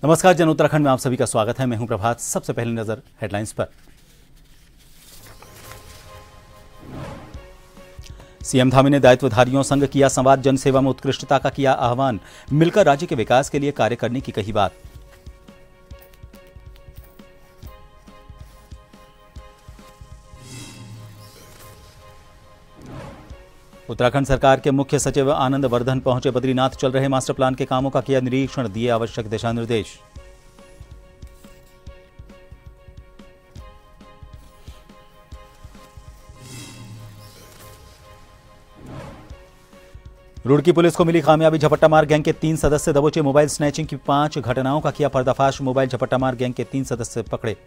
नमस्कार, जन उत्तराखंड में आप सभी का स्वागत है। मैं हूं प्रभात। सबसे पहले नजर हेडलाइंस पर। सीएम धामी ने दायित्वधारियों संग किया संवाद, जनसेवा में उत्कृष्टता का किया आह्वान, मिलकर राज्य के विकास के लिए कार्य करने की कही बात। उत्तराखंड सरकार के मुख्य सचिव आनंद वर्धन पहुंचे बद्रीनाथ। चल रहे मास्टर प्लान के कामों का किया निरीक्षण, दिए आवश्यक दिशा निर्देश। रुड़की पुलिस को मिली कामयाबी, झपट्टामार गैंग के 3 सदस्य दबोचे। मोबाइल स्नैचिंग की 5 घटनाओं का किया पर्दाफाश, मोबाइल झपट्टामार गैंग के 3 सदस्य पकड़े।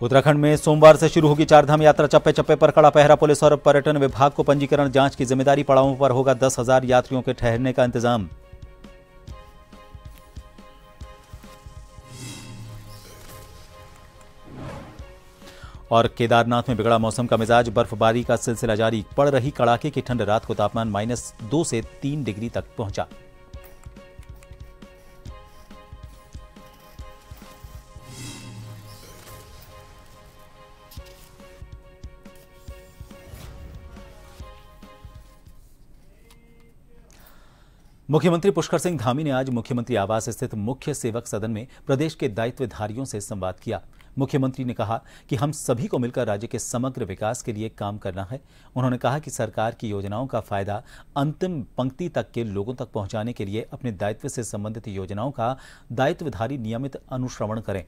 उत्तराखंड में सोमवार से शुरू होगी चारधाम यात्रा, चप्पे चप्पे पर कड़ा पहरा। पुलिस और पर्यटन विभाग को पंजीकरण जांच की जिम्मेदारी, पड़ावों पर होगा 10,000 यात्रियों के ठहरने का इंतजाम। और केदारनाथ में बिगड़ा मौसम का मिजाज, बर्फबारी का सिलसिला जारी। पड़ रही कड़ाके की ठंड, रात को तापमान -2 से 3 डिग्री तक पहुंचा। मुख्यमंत्री पुष्कर सिंह धामी ने आज मुख्यमंत्री आवास स्थित मुख्य सेवक सदन में प्रदेश के दायित्वधारियों से संवाद किया। मुख्यमंत्री ने कहा कि हम सभी को मिलकर राज्य के समग्र विकास के लिए काम करना है। उन्होंने कहा कि सरकार की योजनाओं का फायदा अंतिम पंक्ति तक के लोगों तक पहुंचाने के लिए अपने दायित्व से संबंधित योजनाओं का दायित्वधारी नियमित अनुश्रवण करें।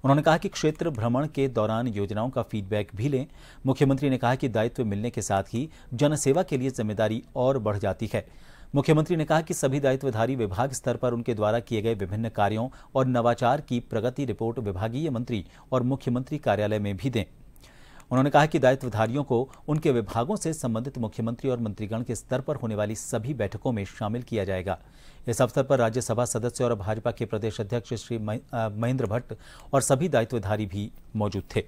उन्होंने कहा कि क्षेत्र भ्रमण के दौरान योजनाओं का फीडबैक भी लें। मुख्यमंत्री ने कहा कि दायित्व मिलने के साथ ही जनसेवा के लिए जिम्मेदारी और बढ़ जाती है। मुख्यमंत्री ने कहा कि सभी दायित्वधारी विभाग स्तर पर उनके द्वारा किए गए विभिन्न कार्यों और नवाचार की प्रगति रिपोर्ट विभागीय मंत्री और मुख्यमंत्री कार्यालय में भी दें। उन्होंने कहा कि दायित्वधारियों को उनके विभागों से संबंधित मुख्यमंत्री और मंत्रीगण के स्तर पर होने वाली सभी बैठकों में शामिल किया जाएगा। इस अवसर पर राज्यसभा सदस्य और भाजपा के प्रदेश अध्यक्ष श्री महेंद्र भट्ट और सभी दायित्वधारी भी मौजूद थे।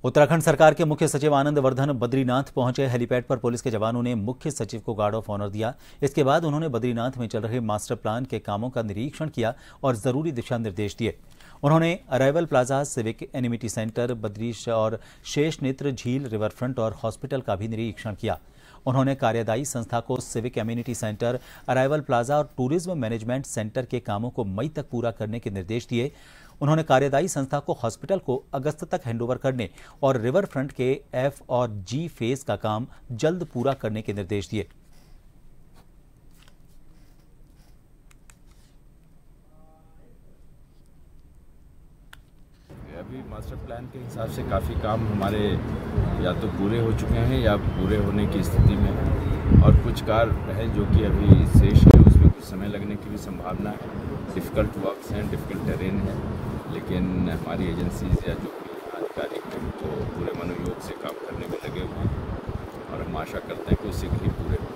उत्तराखंड सरकार के मुख्य सचिव आनंद वर्धन बद्रीनाथ पहुंचे। हेलीपैड पर पुलिस के जवानों ने मुख्य सचिव को गार्ड ऑफ ऑनर दिया। इसके बाद उन्होंने बद्रीनाथ में चल रहे मास्टर प्लान के कामों का निरीक्षण किया और जरूरी दिशा निर्देश दिए। उन्होंने arrival plaza, civic amenity centre, Badrish और शेषनेत्र झील, रिवर फ्रंट और हॉस्पिटल का भी निरीक्षण किया। उन्होंने कार्यदायी संस्था को civic immunity centre, arrival plaza और टूरिज्म मैनेजमेंट सेंटर के कामों को मई तक पूरा करने के निर्देश दिए। उन्होंने कार्यदायी संस्था को हॉस्पिटल को अगस्त तक हैंडओवर करने और रिवर फ्रंट के F और G फेज का काम जल्द पूरा करने के निर्देश दिए। अभी मास्टर प्लान के हिसाब से काफ़ी काम हमारे या तो पूरे हो चुके हैं या पूरे होने की स्थिति में हैं, और कुछ कार्य हैं जो कि अभी शेष है, उसमें कुछ समय लगने की भी संभावना है। डिफ़िकल्ट वर्क्स हैं, डिफ़िकल्ट टेरेन है, लेकिन हमारी एजेंसीज या जो आधिकारिक हैं तो पूरे मनोयोग से काम करने में लगे हुए हैं और हम आशा करते हैं कि वो शीघ्र ही पूरे हों।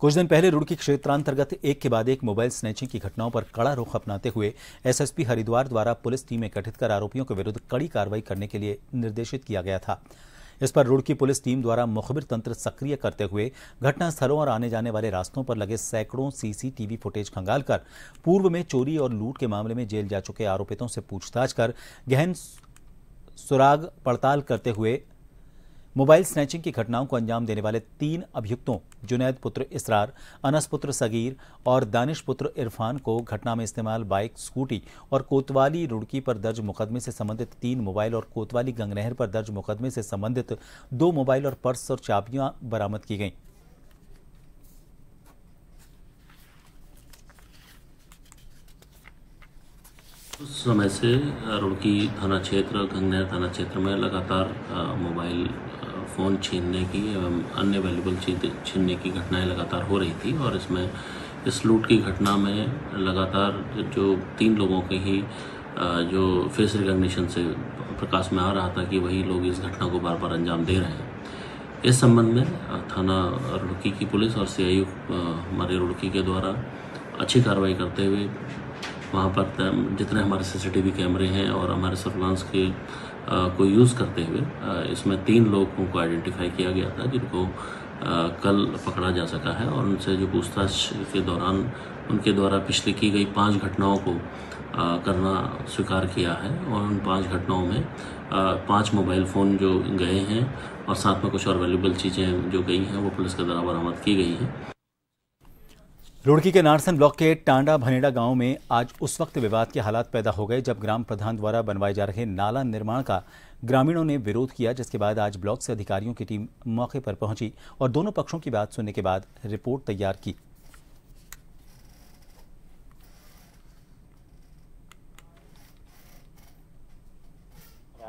कुछ दिन पहले रुड़की क्षेत्रांतर्गत एक के बाद एक मोबाइल स्नैचिंग की घटनाओं पर कड़ा रुख अपनाते हुए एसएसपी हरिद्वार द्वारा पुलिस टीमें गठित कर आरोपियों के विरुद्ध कड़ी कार्रवाई करने के लिए निर्देशित किया गया था। इस पर रुड़की पुलिस टीम द्वारा मुखबिर तंत्र सक्रिय करते हुए घटनास्थलों और आने जाने वाले रास्तों पर लगे सैकड़ों सीसीटीवी फुटेज खंगालकर पूर्व में चोरी और लूट के मामले में जेल जा चुके आरोपितों से पूछताछ कर गहन सुराग पड़ताल करते हुए मोबाइल स्नैचिंग की घटनाओं को अंजाम देने वाले 3 अभियुक्तों जुनैद पुत्र इसरार, अनस पुत्र सगीर और दानिश पुत्र इरफान को घटना में इस्तेमाल बाइक, स्कूटी और कोतवाली रुड़की पर दर्ज मुकदमे से संबंधित 3 मोबाइल और कोतवाली गंगनहर पर दर्ज मुकदमे से संबंधित 2 मोबाइल और पर्स और चाबियां बरामद की गईं। उस समय से रुड़की थाना क्षेत्र, गंगनहर थाना क्षेत्र में लगातार मोबाइल फ़ोन छीनने की एवं अन्य वैल्यूबल चीज़ छीनने की घटनाएं लगातार हो रही थी। और इसमें इस लूट की घटना में लगातार जो 3 लोगों के ही जो फेस रिकग्निशन से प्रकाश में आ रहा था कि वही लोग इस घटना को बार बार अंजाम दे रहे हैं। इस संबंध में थाना रुड़की की पुलिस और CIU हमारे रुड़की के द्वारा अच्छी कार्रवाई करते हुए वहाँ पर जितने हमारे CCTV कैमरे हैं और हमारे सर्विलांस के को यूज़ करते हुए इसमें 3 लोगों को आइडेंटिफाई किया गया था, जिनको कल पकड़ा जा सका है। और उनसे जो पूछताछ के दौरान उनके द्वारा पिछली की गई 5 घटनाओं को करना स्वीकार किया है और उन 5 घटनाओं में 5 मोबाइल फ़ोन जो गए हैं और साथ में कुछ और वैल्यूबल चीज़ें जो गई हैं वो पुलिस के द्वारा बरामद की गई हैं। रुड़की के नारसन ब्लॉक के टांडा भनेड़ा गांव में आज उस वक्त विवाद के हालात पैदा हो गए जब ग्राम प्रधान द्वारा बनवाए जा रहे नाला निर्माण का ग्रामीणों ने विरोध किया, जिसके बाद आज ब्लॉक से अधिकारियों की टीम मौके पर पहुंची और दोनों पक्षों की बात सुनने के बाद रिपोर्ट तैयार की।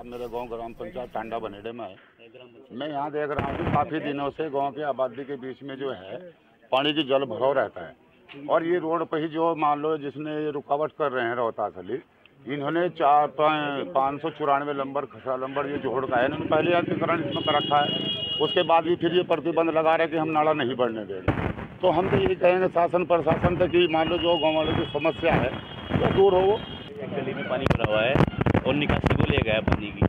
मेरे गांव ग्राम पंचायत टांडा भनेड़े में है। मैं यहाँ देख रहा हूँ काफी दिनों से गांव की आबादी के बीच में जो है पानी की जल भराव रहता है और ये रोड पर ही जो मान लो जिसने रुकावट कर रहे हैं रोहतास अली, इन्होंने 594 नंबर खसरा नंबर ये जोड़ का है, इन्होंने पहले अतिक्रमण इसमें कर रखा है। उसके बाद भी फिर ये प्रतिबंध लगा रहे कि हम नाला नहीं बढ़ने देंगे। तो हम तो यही कहेंगे शासन प्रशासन तक कि मान लो जो गाँव वालों की समस्या है वो दूर हो। गली में पानी भरा हुआ है और निकासी को ले गया है पानी की,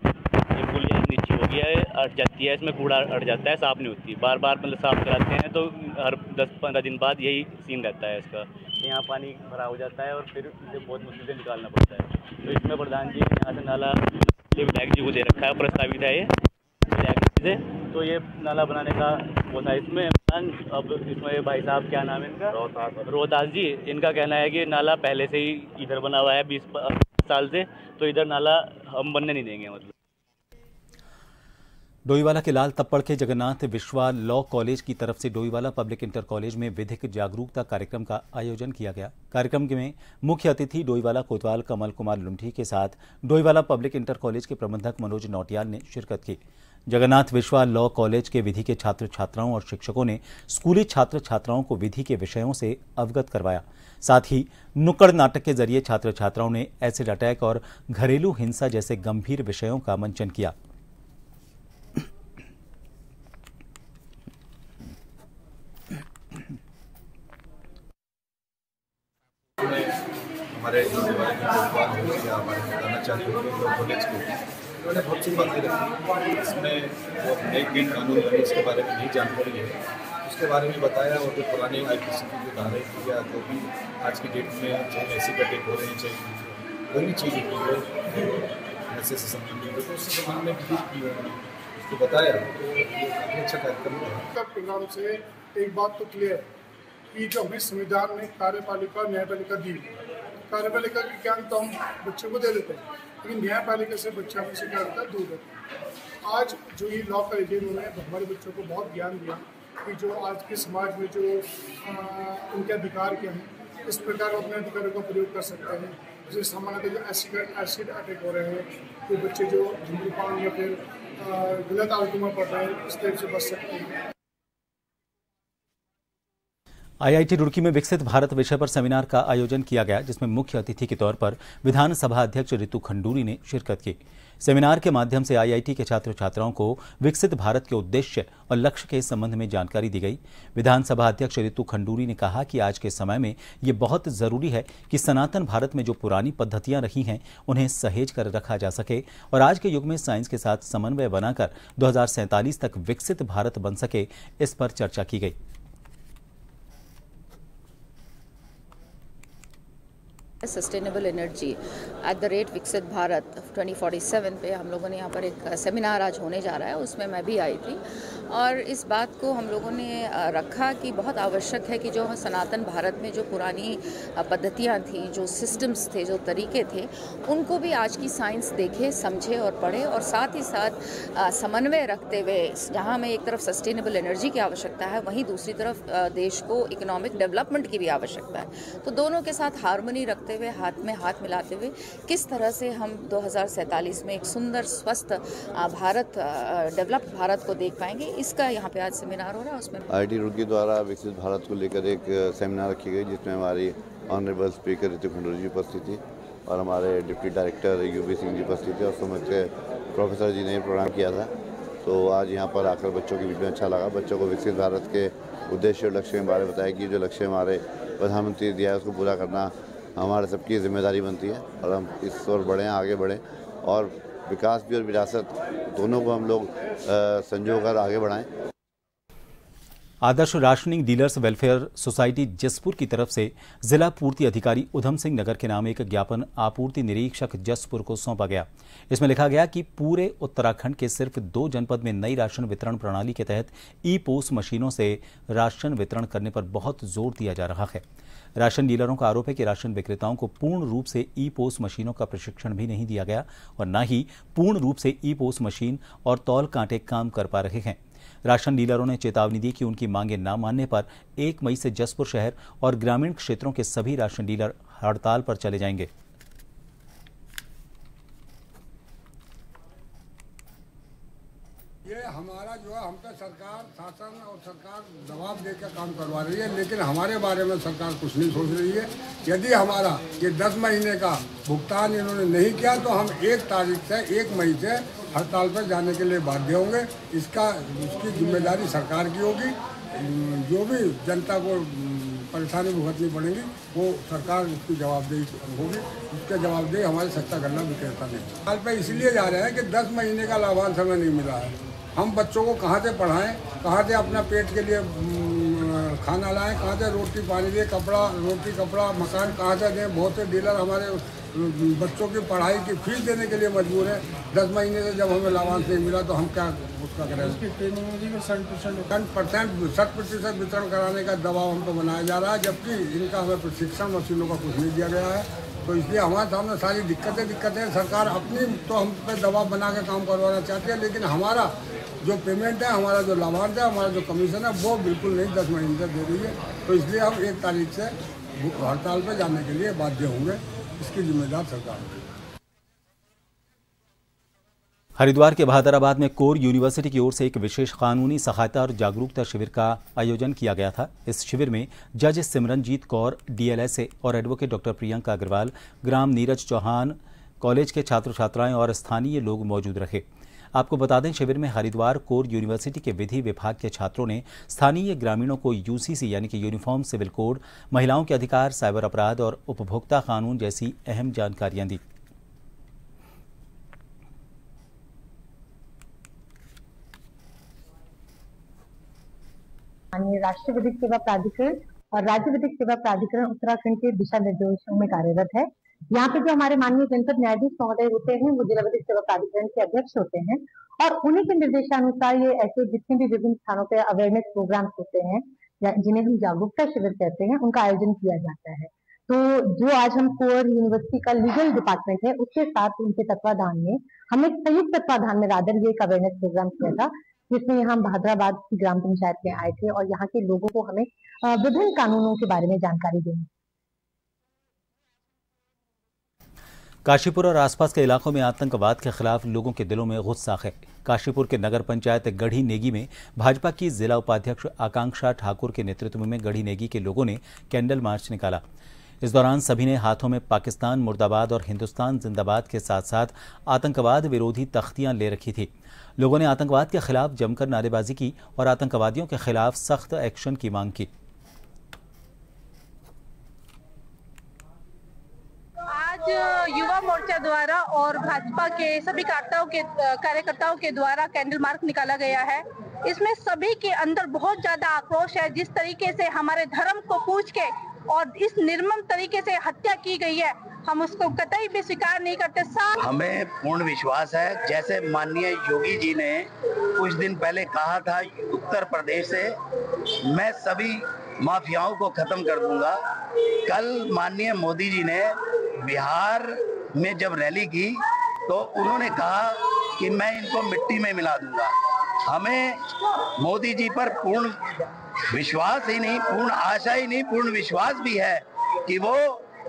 ये पुलिया नीचे हो गया है, अट जाती है, इसमें कूड़ा अट जाता है, साफ नहीं होती। बार बार मतलब साफ कराते हैं तो हर 10-15 दिन बाद यही सीन रहता है इसका। यहाँ पानी भरा हो जाता है और फिर इसे बहुत मुश्किल से निकालना पड़ता है। तो इसमें प्रधान जी ने यहाँ से नाला विधायक जी को दे रखा है, प्रस्तावित है ये विधायक जी से, तो ये नाला बनाने का वो था इसमें। अब इसमें भाई साहब क्या नाम है इनका, रोहतास जी, इनका कहना है कि नाला पहले से ही इधर बना हुआ है 20 साल से, तो इधर नाला हम बनने नहीं देंगे। मतलब डोईवाला के लाल तप्पड़ के जगन्नाथ विश्वा लॉ कॉलेज की तरफ से डोईवाला पब्लिक इंटर कॉलेज में विधिक जागरूकता कार्यक्रम का आयोजन किया गया। कार्यक्रम में मुख्य अतिथि डोईवाला कोतवाल कमल कुमार लुंठी के साथ डोईवाला पब्लिक इंटर कॉलेज के प्रबंधक मनोज नौटियाल ने शिरकत की। जगन्नाथ विश्वा लॉ कॉलेज के विधि के छात्र छात्राओं और शिक्षकों ने स्कूली छात्र छात्राओं को विधि के विषयों से अवगत करवाया। साथ ही नुक्कड़ नाटक के जरिए छात्र छात्राओं ने एसिड अटैक और घरेलू हिंसा जैसे गंभीर विषयों का मंचन किया। हमारे कॉलेज को उन्होंने बहुत सी बातें रखी, इसमें वो नए ग्रीन कानून बने उसके बारे में नई जानकारी है, उसके बारे में बताया। और जो पुराने IPC की जो धाराएं थी या जो भी आज की डेट में चाहे एसिड अटैक हो रहे हैं, चाहे कोई भी चीज़ होती है नशे से संबंधित, तो उससे संबंध में भी उसको बताया। तो अच्छा कार्यक्रम है। प्रोग्राम से एक बात तो क्लियर कि जो हमें संविधान ने कार्यपालिका न्यायपालिका दी, कार्यपालिका की ज्ञान तो हम बच्चों को दे देते हैं, लेकिन न्यायपालिका से बच्चा हमें क्या रहता है, दूर रहता है। आज जो ये लॉ कॉलेज उन्होंने हमारे बच्चों को बहुत ज्ञान दिया कि जो आज के समाज में जो उनके अधिकार क्या हैं, इस प्रकार अपने अधिकारों का प्रयोग कर सकते हैं। जैसे सामान्यतः जो एसिड अटैक हो रहे हैं, तो बच्चे जो धूम्रपान या फिर गलत आदतों में पड़ रहे हैं, इस तरह से बच सकते हैं। IIT रुड़की में विकसित भारत विषय पर सेमिनार का आयोजन किया गया, जिसमें मुख्य अतिथि के तौर पर विधानसभा अध्यक्ष रितु खंडूरी ने शिरकत की। सेमिनार के माध्यम से IIT के छात्र छात्राओं को विकसित भारत के उद्देश्य और लक्ष्य के संबंध में जानकारी दी गई। विधानसभा अध्यक्ष रितु खंडूरी ने कहा कि आज के समय में ये बहुत जरूरी है कि सनातन भारत में जो पुरानी पद्धतियां रही हैं उन्हें सहेज कर रखा जा सके और आज के युग में साइंस के साथ समन्वय बनाकर 2047 तक विकसित भारत बन सके, इस पर चर्चा की गई। Sustainable energy at the rate विकसित भारत 2047 पे हम लोगों ने यहाँ पर एक सेमिनार आज होने जा रहा है, उसमें मैं भी आई थी और इस बात को हम लोगों ने रखा कि बहुत आवश्यक है कि जो सनातन भारत में जो पुरानी पद्धतियाँ थी, जो सिस्टम्स थे, जो तरीके थे, उनको भी आज की साइंस देखे, समझे और पढ़े और साथ ही साथ समन्वय रखते हुए जहाँ हमें एक तरफ सस्टेनेबल एनर्जी की आवश्यकता है, वहीं दूसरी तरफ देश को इकोनॉमिक डेवलपमेंट की भी आवश्यकता है। तो दोनों के साथ हार्मनी रखते हुए, हाथ में हाथ मिलाते हुए किस तरह से हम 2047 में एक सुंदर स्वस्थ भारत, डेवलप्ड भारत को देख पाएंगे, इसका यहाँ पे आज सेमिनार हो रहा है। उसमें IIT रुड़की द्वारा विकसित भारत को लेकर एक सेमिनार रखी गई, जिसमें हमारी ऑनरेबल स्पीकर रितु खंडूरी जी उपस्थित थी और हमारे deputy director UB Singh ji उपस्थित थे और समझ के प्रोफेसर जी ने प्रोग्राम किया था। तो आज यहाँ पर आकर बच्चों के बीच में अच्छा लगा। बच्चों को विकसित भारत के उद्देश्य और लक्ष्य के बारे में बताया कि जो लक्ष्य हमारे प्रधानमंत्री दिया है उसको पूरा करना हमारे सबकी जिम्मेदारी बनती है और हम इस ओर बढ़ें, आगे बढ़ें और विकास भी और विरासत दोनों को हम लोग संजोकर आगे बढ़ाएं। Adarsh rationing dealers welfare society Jaspur की तरफ से जिला पूर्ति अधिकारी उधम सिंह नगर के नाम एक ज्ञापन आपूर्ति निरीक्षक जसपुर को सौंपा गया। इसमें लिखा गया कि पूरे उत्तराखंड के सिर्फ 2 जनपद में नई राशन वितरण प्रणाली के तहत ई-पोस मशीनों से राशन वितरण करने पर बहुत जोर दिया जा रहा है। राशन डीलरों का आरोप है कि राशन विक्रेताओं को पूर्ण रूप से ई-पोस मशीनों का प्रशिक्षण भी नहीं दिया गया और न ही पूर्ण रूप से ई-पोस मशीन और तौल कांटे काम कर पा रहे हैं। राशन डीलरों ने चेतावनी दी कि उनकी मांगे न मानने पर 1 मई से जसपुर शहर और ग्रामीण क्षेत्रों के सभी राशन डीलर हड़ताल पर चले जाएंगे। ये हमारा जो है हम पे सरकार शासन और सरकार दबाव देकर काम करवा रही है, लेकिन हमारे बारे में सरकार कुछ नहीं सोच रही है। यदि हमारा ये 10 महीने का भुगतान इन्होंने नहीं किया तो हम 1 मई से हड़ताल पर जाने के लिए बाध्य होंगे। उसकी जिम्मेदारी सरकार की होगी। जो भी जनता को परेशानी भुगतनी पड़ेगी वो सरकार उसकी जवाबदेही होगी। उसके जवाबदेही हमारे सच्चा गन्ना विक्रेता नहीं। हाल पे इसलिए जा रहे हैं कि 10 महीने का लाभांश हमें नहीं मिला है। हम बच्चों को कहाँ से पढ़ाएं, कहाँ से अपना पेट के लिए खाना लाएं, कहाँ से रोटी पानी दें, रोटी कपड़ा मकान कहाँ से दें। बहुत से डीलर हमारे बच्चों की पढ़ाई की फीस देने के लिए मजबूर है। 10 महीने से जब हमें लाभांश नहीं मिला तो हम क्या उसका करें। 60% वितरण कराने का दबाव हम पर बनाया जा रहा है, जबकि इनका हमें प्रशिक्षण मशीनों का कुछ नहीं दिया गया है। तो इसलिए हमारे सामने सारी दिक्कतें सरकार अपनी तो हम पे दबाव बना के काम करवाना चाहती है, लेकिन हमारा जो पेमेंट है, हमारा जो लाभांश है, हमारा जो कमीशन है वो बिल्कुल नहीं 10 महीने तक दे रही है। तो इसलिए हम 1 तारीख से हड़ताल पर जाने के लिए बाध्य होंगे। इसकी जिम्मेदार सरकार है। हरिद्वार के बहादुराबाद में कोर यूनिवर्सिटी की ओर से एक विशेष कानूनी सहायता और जागरूकता शिविर का आयोजन किया गया था। इस शिविर में जज सिमरनजीत कौर DLSA और एडवोकेट डॉक्टर प्रियंका अग्रवाल, ग्राम नीरज चौहान कॉलेज के छात्र छात्राएं और स्थानीय लोग मौजूद रहे। आपको बता दें, शिविर में हरिद्वार कोर यूनिवर्सिटी के विधि विभाग के छात्रों ने स्थानीय ग्रामीणों को UCC यानी कि यूनिफॉर्म सिविल कोड, महिलाओं के अधिकार, साइबर अपराध और उपभोक्ता कानून जैसी अहम जानकारियां दी। राष्ट्रीय विधिक सेवा प्राधिकरण और राज्य विधिक सेवा प्राधिकरण उत्तराखंड के दिशा निर्देशों में कार्यरत है। यहाँ पे जो हमारे माननीय जनपद न्यायाधीश महोदय होते हैं वो जिला विधिक सेवा प्राधिकरण के अध्यक्ष होते हैं और उन्हीं के निर्देशानुसार ये ऐसे जितने भी विभिन्न स्थानों पे अवेयरनेस प्रोग्राम्स होते हैं जिन्हें हम जागरूकता शिविर कहते हैं, उनका आयोजन किया जाता है। तो जो आज हम कोर यूनिवर्सिटी का लीगल डिपार्टमेंट है उसके साथ उनके तत्वाधान में हम एक संयुक्त तत्वाधान में रादर ये एक अवेयरनेस प्रोग्राम किया था, जिसमें यहाँ बहादुराबाद की ग्राम पंचायत में आए थे और यहाँ के लोगों को हमें विभिन्न कानूनों के बारे में जानकारी दी। काशीपुर और आसपास के इलाकों में आतंकवाद के खिलाफ लोगों के दिलों में गुस्सा है। काशीपुर के नगर पंचायत गढ़ी नेगी में भाजपा की जिला उपाध्यक्ष आकांक्षा ठाकुर के नेतृत्व में गढ़ी नेगी के लोगों ने कैंडल मार्च निकाला। इस दौरान सभी ने हाथों में पाकिस्तान मुर्दाबाद और हिंदुस्तान जिंदाबाद के साथ साथ आतंकवाद विरोधी तख्तियां ले रखी थी। लोगों ने आतंकवाद के खिलाफ जमकर नारेबाजी की और आतंकवादियों के खिलाफ सख्त एक्शन की मांग की। आज युवा मोर्चा द्वारा और भाजपा के सभी कार्यकर्ताओं के द्वारा कैंडल मार्च निकाला गया है। इसमें सभी के अंदर बहुत ज्यादा आक्रोश है। जिस तरीके से हमारे धर्म को पूछ के और इस निर्मम तरीके से हत्या की गई है, हम उसको कतई भी स्वीकार नहीं करते। हमें पूर्ण विश्वास है, जैसे माननीय योगी जी ने कुछ दिन पहले कहा था उत्तर प्रदेश से मैं सभी माफियाओं को खत्म कर दूंगा। कल माननीय मोदी जी ने बिहार में जब रैली की तो उन्होंने कहा कि मैं इनको मिट्टी में मिला दूंगा। हमें मोदी जी पर पूर्ण विश्वास ही नहीं, पूर्ण आशा ही नहीं, पूर्ण विश्वास भी है कि वो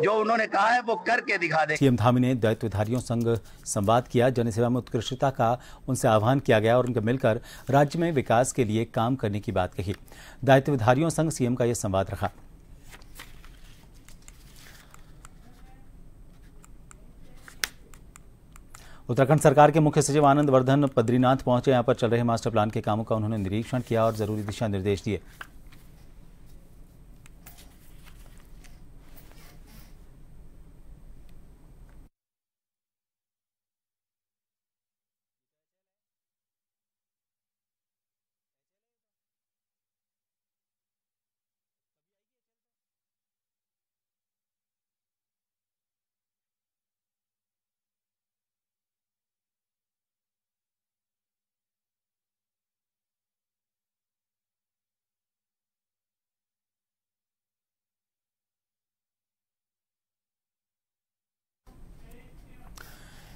जो उन्होंने कहा है वो करके दिखा दे। सीएम धामी ने दायित्वधारियों संग संवाद किया। जनसेवा में उत्कृष्टता का उनसे आह्वान किया गया और उनके मिलकर राज्य में विकास के लिए काम करने की बात कही। दायित्वधारियों संग सीएम का यह संवाद रहा। उत्तराखंड सरकार के मुख्य सचिव आनंद वर्धन बद्रीनाथ पहुंचे। यहां पर चल रहे मास्टर प्लान के कामों का उन्होंने निरीक्षण किया और जरूरी दिशा निर्देश दिए।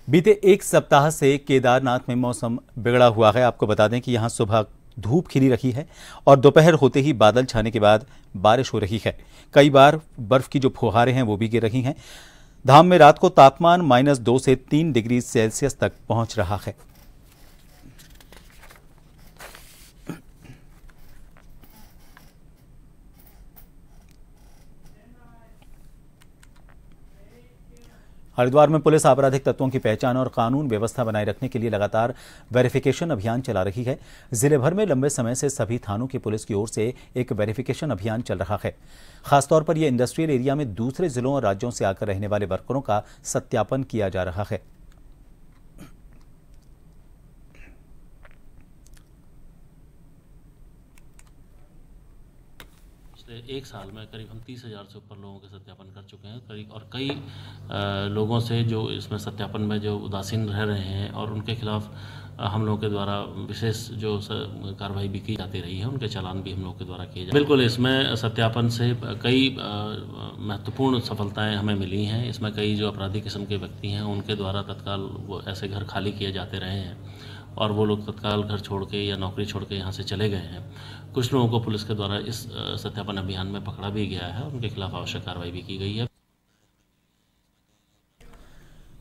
बीते एक सप्ताह से केदारनाथ में मौसम बिगड़ा हुआ है। आपको बता दें कि यहां सुबह धूप खिली रही है और दोपहर होते ही बादल छाने के बाद बारिश हो रही है। कई बार बर्फ की जो फुहारें हैं वो भी गिर रही हैं। धाम में रात को तापमान -2 से 3 डिग्री सेल्सियस तक पहुंच रहा है। हरिद्वार में पुलिस आपराधिक तत्वों की पहचान और कानून व्यवस्था बनाए रखने के लिए लगातार वेरिफिकेशन अभियान चला रही है। जिले भर में लंबे समय से सभी थानों की पुलिस की ओर से एक वेरिफिकेशन अभियान चल रहा है। खासतौर पर यह इंडस्ट्रियल एरिया में दूसरे जिलों और राज्यों से आकर रहने वाले वर्करों का सत्यापन किया जा रहा है। एक साल में करीब हम 30,000 से ऊपर लोगों के सत्यापन कर चुके हैं करीब, और कई लोगों से जो इसमें सत्यापन में जो उदासीन रह रहे हैं और उनके खिलाफ हम लोगों के द्वारा विशेष जो कार्रवाई भी की जाती रही है, उनके चालान भी हम लोगों के द्वारा किए जाते हैं। बिल्कुल, इसमें सत्यापन से कई महत्वपूर्ण सफलताएं हमें मिली हैं। इसमें कई जो अपराधी किस्म के व्यक्ति हैं उनके द्वारा तत्काल वो ऐसे घर खाली किए जाते रहे हैं और वो लोग तत्काल घर छोड़ के या नौकरी छोड़ के यहाँ से चले गए हैं। कुछ लोगों को पुलिस के द्वारा इस सत्यापन अभियान में पकड़ा भी गया है, उनके खिलाफ आवश्यक कार्रवाई भी की गई है।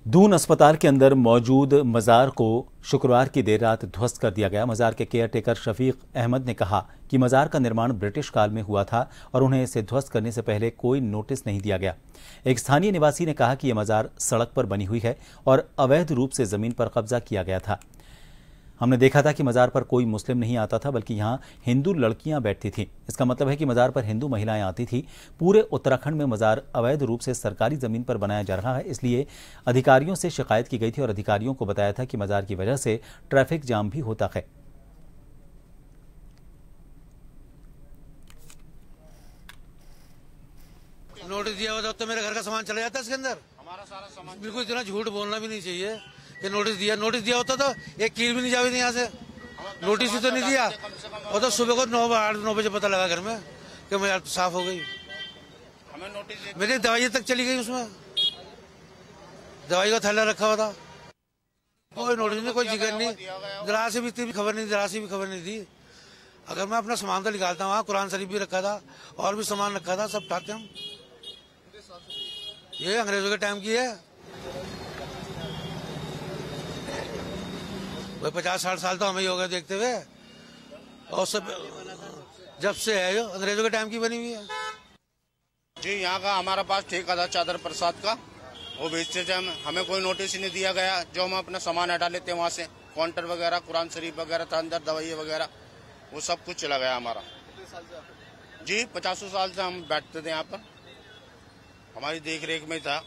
दून अस्पताल के अंदर मौजूद मजार को शुक्रवार की देर रात ध्वस्त कर दिया गया। मजार के केयरटेकर शफीक अहमद ने कहा कि मजार का निर्माण ब्रिटिश काल में हुआ था और उन्हें इसे ध्वस्त करने से पहले कोई नोटिस नहीं दिया गया। एक स्थानीय निवासी ने कहा कि यह मजार सड़क पर बनी हुई है और अवैध रूप से जमीन पर कब्जा किया गया था। हमने देखा था कि मजार पर कोई मुस्लिम नहीं आता था, बल्कि यहाँ हिंदू लड़कियां बैठती थीं। इसका मतलब है कि मजार पर हिंदू महिलाएं आती थी। पूरे उत्तराखंड में मजार अवैध रूप से सरकारी जमीन पर बनाया जा रहा है, इसलिए अधिकारियों से शिकायत की गई थी और अधिकारियों को बताया था कि मजार की वजह से ट्रैफिक जाम भी होता है। नोटिस दिया हुआ तो मेरे घर का सामान चला जाता है इसके अंदर। हमारा सारा सामान बिल्कुल, इतना झूठ बोलना भी नहीं चाहिए कि नोटिस दिया होता तो एक कील भी नहीं जावी थी यहाँ से। नोटिस ही तो नहीं दिया, और तो सुबह को 9 बजे पता लगा घर में कि मैं साफ हो गई। हमें नोटिस, मेरी दवाई तक चली गई, उसमें दवाई का थैला रखा हुआ था। कोई नोटिस नहीं, कोई जिक्र नहीं, जरा से भी खबर नहीं दी। अगर मैं अपना सामान तो निकालता वहाँ कुरान शरीफ भी रखा था और भी सामान रखा था, सब उठाते हम। ये अंग्रेजों के टाइम की है, 50-60 साल तो हमें ही हो गए देखते हुए, और सब जब से है जो अंग्रेजों के टाइम की बनी हुई है। जी, यहाँ का हमारा पास ठेका था चादर प्रसाद का, वो बेचते थे। हमें कोई नोटिस ही नहीं दिया गया। जो हम अपना सामान हटा लेते हैं वहाँ से, काउंटर वगैरह, कुरान शरीफ वगैरह था अंदर, दवाई वगैरह, वो सब कुछ चला गया हमारा। जी, 50 साल से हम बैठते थे यहाँ पर, हमारी देख रेख में था।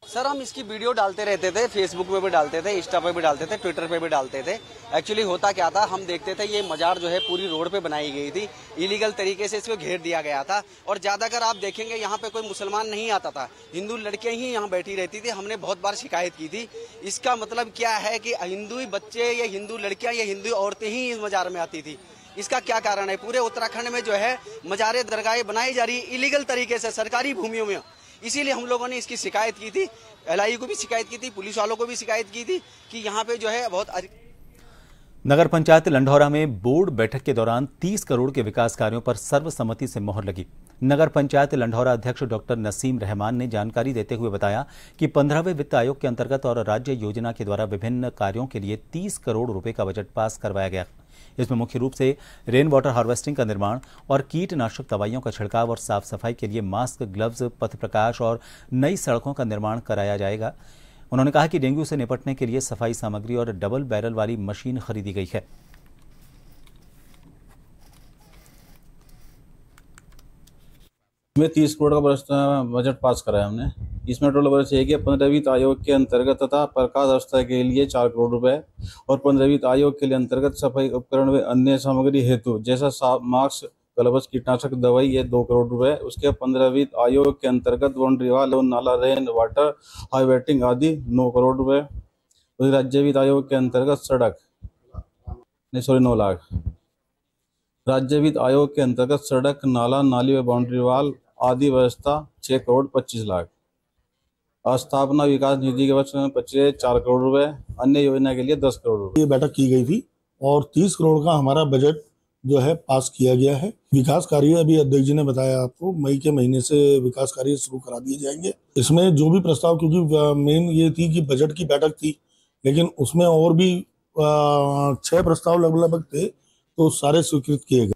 सर, हम इसकी वीडियो डालते रहते थे, फेसबुक पे भी डालते थे, इंस्टा पे भी डालते थे, ट्विटर पे भी डालते थे। एक्चुअली होता क्या था, हम देखते थे ये मजार जो है पूरी रोड पे बनाई गई थी, इलीगल तरीके से इसको घेर दिया गया था और ज्यादातर आप देखेंगे यहाँ पे कोई मुसलमान नहीं आता था, हिंदू लड़कियां ही यहाँ बैठी रहती थी। हमने बहुत बार शिकायत की थी। इसका मतलब क्या है कि हिंदू बच्चे या हिंदू लड़कियां या हिंदू औरतें ही इस मजार में आती थी। इसका क्या कारण है? पूरे उत्तराखंड में जो है मजारे दरगाहें बनाई जा रही है इलीगल तरीके से सरकारी भूमियों में। इसीलिए हम लोगों ने इसकी शिकायत की थी, LI को भी शिकायत की थी, पुलिस वालों को भी शिकायत की थी कि यहाँ पे जो है बहुत। नगर पंचायत लंढौरा में बोर्ड बैठक के दौरान 30 करोड़ के विकास कार्यों पर सर्वसम्मति से मोहर लगी। नगर पंचायत लंढौरा अध्यक्ष डॉक्टर नसीम रहमान ने जानकारी देते हुए बताया कि 15वें वित्त आयोग के अंतर्गत और राज्य योजना के द्वारा विभिन्न कार्यों के लिए 30 करोड़ रुपए का बजट पास करवाया गया। इसमें मुख्य रूप से रेन वाटर हार्वेस्टिंग का निर्माण और कीटनाशक दवाइयों का छिड़काव और साफ सफाई के लिए मास्क, ग्लव्स, पथ प्रकाश और नई सड़कों का निर्माण कराया जाएगा। उन्होंने कहा कि डेंगू से निपटने के लिए सफाई सामग्री और डबल बैरल वाली मशीन खरीदी गई है। इसमें 30 करोड़ का बजट पास कराया हमने। इसमें टोटल बजट है कि 15वीं वित्त आयोग के अंतर्गत तथा प्रकाश व्यवस्था के लिए 4 करोड़ रुपए और 15वीं वित्त आयोग के लिए अंतर्गत सफाई उपकरण व अन्य सामग्री हेतु जैसा मास्क, ग्लव्स, कीटनाशक दवाई ये 2 करोड़ रुपए। उसके 15वीं वित्त आयोग के अंतर्गत बाउंड्री वाल और नाला, रेन वाटर हार्वेस्टिंग आदि 9 करोड़ रुपए। राज्य वित्त आयोग के अंतर्गत सड़क 9 लाख। राज्य वित्त आयोग के अंतर्गत सड़क, नाला, नाली व बाउंड्री वाल आदि व्यवस्था 6 करोड़ 25 लाख। स्थापना विकास निधि के वर्ष में 4 करोड़ रुपए। अन्य योजना के लिए 10 करोड़ रुपए। ये बैठक की गई थी और 30 करोड़ का हमारा बजट जो है पास किया गया है। विकास कार्य अभी अध्यक्ष जी ने बताया आपको मई के महीने से विकास कार्य शुरू करा दिए जाएंगे। इसमें जो भी प्रस्ताव, क्योंकि मेन ये थी कि बजट की बैठक थी, लेकिन उसमें और भी 6 प्रस्ताव लगभग थे, तो सारे स्वीकृत किए गए।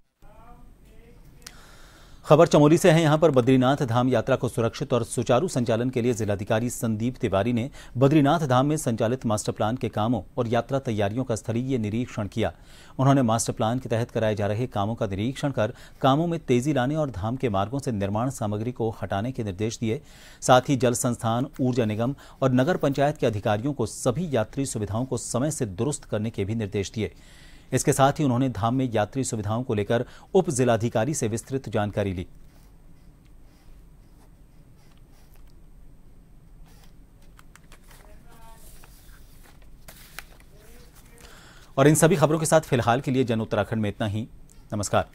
खबर चमोली से है। यहां पर बद्रीनाथ धाम यात्रा को सुरक्षित और सुचारू संचालन के लिए जिलाधिकारी संदीप तिवारी ने बद्रीनाथ धाम में संचालित मास्टर प्लान के कामों और यात्रा तैयारियों का स्थलीय निरीक्षण किया। उन्होंने मास्टर प्लान के तहत कराए जा रहे कामों का निरीक्षण कर कामों में तेजी लाने और धाम के मार्गों से निर्माण सामग्री को हटाने के निर्देश दिए। साथ ही जल संस्थान, ऊर्जा निगम और नगर पंचायत के अधिकारियों को सभी यात्री सुविधाओं को समय से दुरुस्त करने के भी निर्देश दिए। इसके साथ ही उन्होंने धाम में यात्री सुविधाओं को लेकर उप जिलाधिकारी से विस्तृत जानकारी ली। और इन सभी खबरों के साथ फिलहाल के लिए जन उत्तराखंड में इतना ही। नमस्कार।